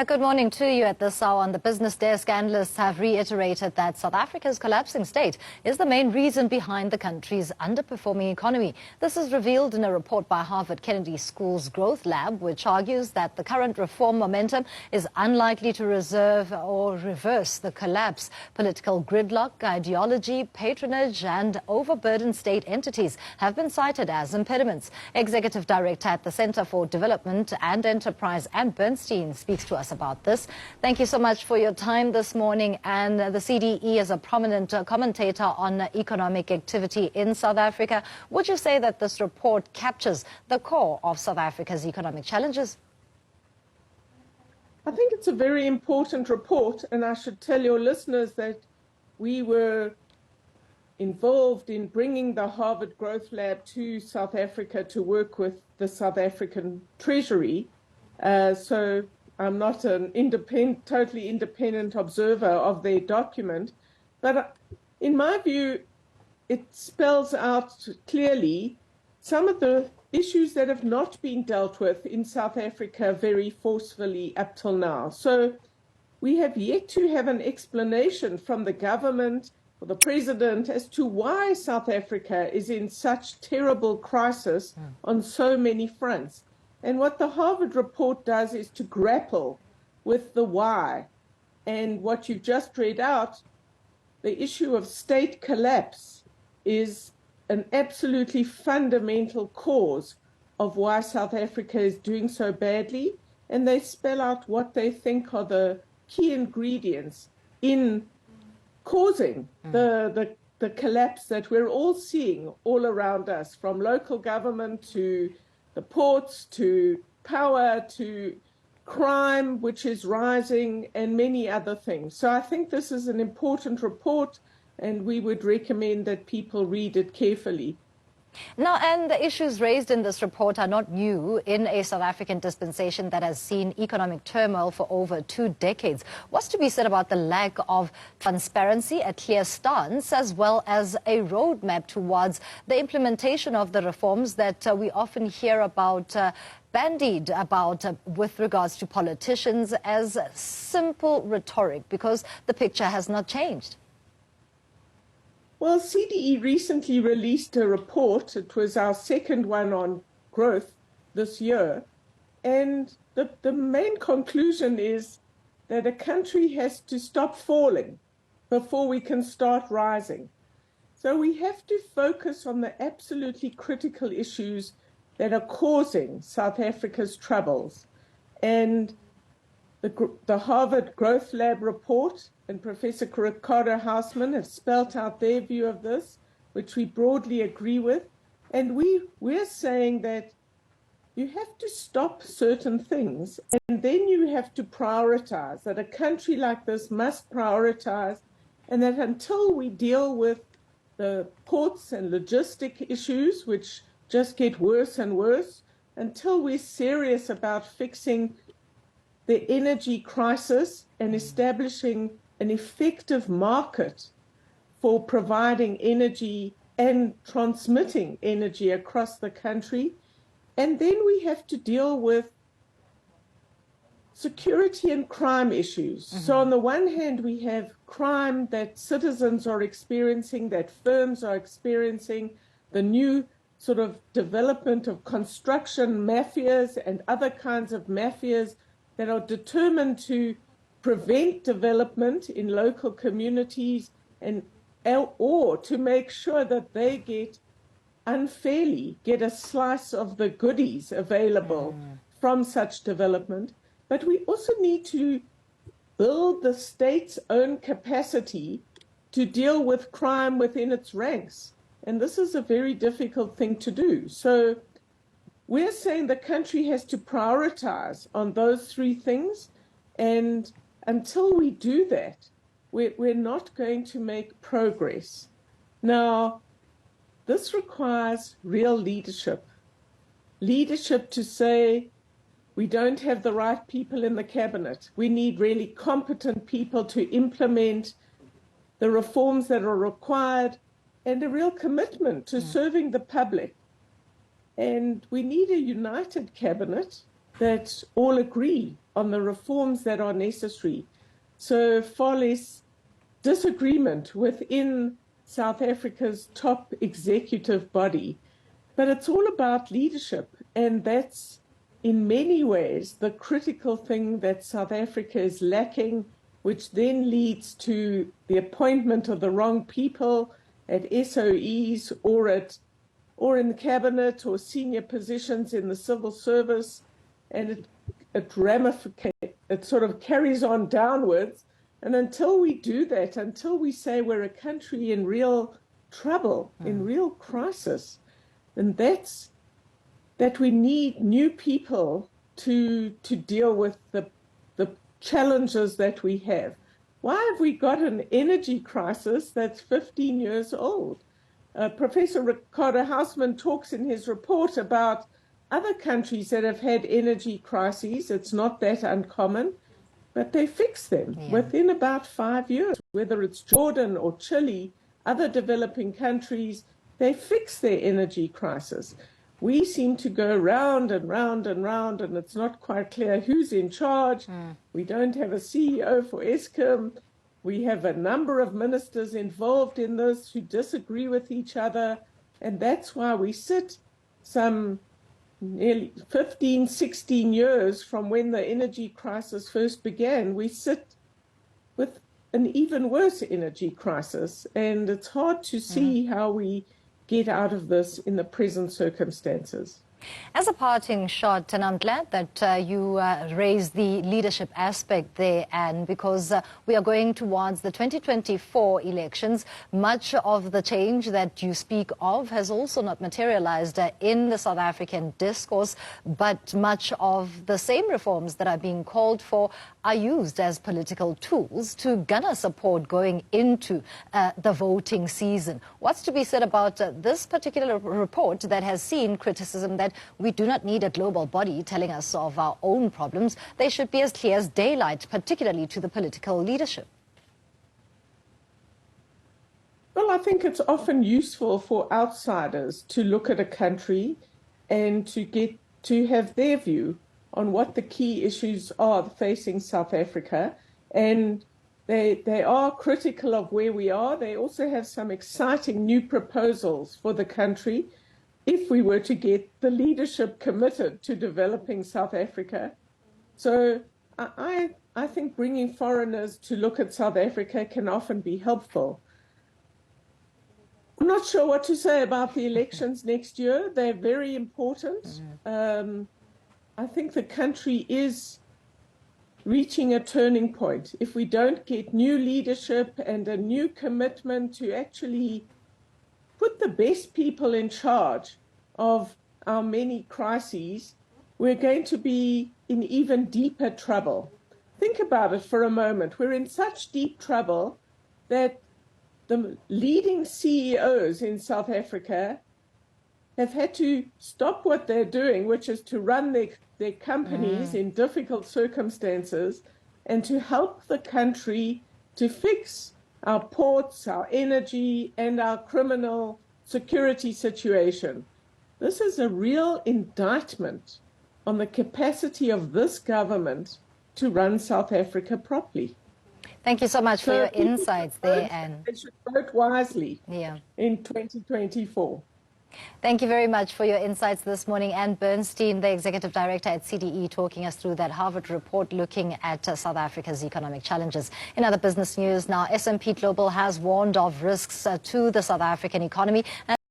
Good morning to you at this hour on the business desk. Analysts have reiterated that South Africa's collapsing state is the main reason behind the country's underperforming economy. This is revealed in a report by Harvard Kennedy School's Growth Lab, which argues that the current reform momentum is unlikely to reverse the collapse. Political gridlock, ideology, patronage and overburdened state entities have been cited as impediments. Executive Director at the Center for Development and Enterprise, Bernstein, speaks to us about this. Thank you so much for your time this morning. And the CDE is a prominent commentator on economic activity in South Africa. Would you say that this report captures the core of South Africa's economic challenges? I think it's a very important report, and I should tell your listeners that we were involved in bringing the Harvard Growth Lab to South Africa to work with the South African Treasury. So I'm not an totally independent observer of their document, but in my view, it spells out clearly some of the issues that have not been dealt with in South Africa very forcefully up till now. So we have yet to have an explanation from the government or the president as to why South Africa is in such terrible crisis on so many fronts. And what the Harvard report does is to grapple with the why. And what you've just read out, the issue of state collapse is an absolutely fundamental cause of why South Africa is doing so badly. And they spell out what they think are the key ingredients in causing the collapse that we're all seeing all around us, from local government to the ports, to power, to crime, which is rising, and many other things. So I think this is an important report, and we would recommend that people read it carefully. Now, and the issues raised in this report are not new in a South African dispensation that has seen economic turmoil for over 2 decades. What's to be said about the lack of transparency, a clear stance, as well as a roadmap towards the implementation of the reforms that we often hear about, bandied about with regards to politicians as simple rhetoric, because the picture has not changed? Well, CDE recently released a report. It was our second one on growth this year. And the main conclusion is that a country has to stop falling before we can start rising. So we have to focus on the absolutely critical issues that are causing South Africa's troubles. And the Harvard Growth Lab report and Professor Ricardo Hausman have spelt out their view of this, which we broadly agree with. And we're saying that you have to stop certain things, and then you have to prioritize, that a country like this must prioritize, and that until we deal with the ports and logistic issues, which just get worse and worse, until we're serious about fixing the energy crisis and establishing an effective market for providing energy and transmitting energy across the country. And then we have to deal with security and crime issues. So on the one hand, we have crime that citizens are experiencing, that firms are experiencing, the new sort of development of construction mafias and other kinds of mafias that are determined to prevent development in local communities or to make sure that they unfairly get a slice of the goodies available from such development. But we also need to build the state's own capacity to deal with crime within its ranks. And this is a very difficult thing to do. So we're saying the country has to prioritize on those 3 things. And until we do that, we're not going to make progress. Now, this requires real leadership. Leadership to say, we don't have the right people in the cabinet. We need really competent people to implement the reforms that are required, and a real commitment to serving the public. And we need a united cabinet that all agree on the reforms that are necessary. So far less disagreement within South Africa's top executive body. But it's all about leadership, and that's in many ways the critical thing that South Africa is lacking, which then leads to the appointment of the wrong people at SOEs or in the cabinet or senior positions in the civil service, and it sort of carries on downwards. And until we do that, until we say we're a country in real trouble, in real crisis, and that's that we need new people to deal with the challenges that we have. Why have we got an energy crisis that's 15 years old? Professor Ricardo Hausman talks in his report about other countries that have had energy crises. It's not that uncommon, but they fix them within about 5 years. Whether it's Jordan or Chile, other developing countries, they fix their energy crisis. We seem to go round and round and round, and it's not quite clear who's in charge. We don't have a CEO for Eskom. We have a number of ministers involved in this who disagree with each other, and that's why we sit some nearly 15, 16 years from when the energy crisis first began. We sit with an even worse energy crisis, and it's hard to see how we get out of this in the present circumstances. As a parting shot, and I'm glad that you raised the leadership aspect there, and because we are going towards the 2024 elections, much of the change that you speak of has also not materialized in the South African discourse, but much of the same reforms that are being called for are used as political tools to garner support going into the voting season. What's to be said about this particular report that has seen criticism that we do not need a global body telling us of our own problems? They should be as clear as daylight, particularly to the political leadership. Well, I think it's often useful for outsiders to look at a country and to have their view on what the key issues are facing South Africa. And they are critical of where we are. They also have some exciting new proposals for the country if we were to get the leadership committed to developing South Africa. So I think bringing foreigners to look at South Africa can often be helpful. I'm not sure what to say about the elections next year. They're very important. I think the country is reaching a turning point. If we don't get new leadership and a new commitment to actually put the best people in charge of our many crises, we're going to be in even deeper trouble. Think about it for a moment. We're in such deep trouble that the leading CEOs in South Africa have had to stop what they're doing, which is to run their companies in difficult circumstances and to help the country to fix our ports, our energy, and our criminal security situation. This is a real indictment on the capacity of this government to run South Africa properly. Thank you so much for your insights there, Anne. They should vote wisely in 2024. Thank you very much for your insights this morning. Anne Bernstein, the Executive Director at CDE, talking us through that Harvard report looking at South Africa's economic challenges. In other business news now, S&P Global has warned of risks to the South African economy.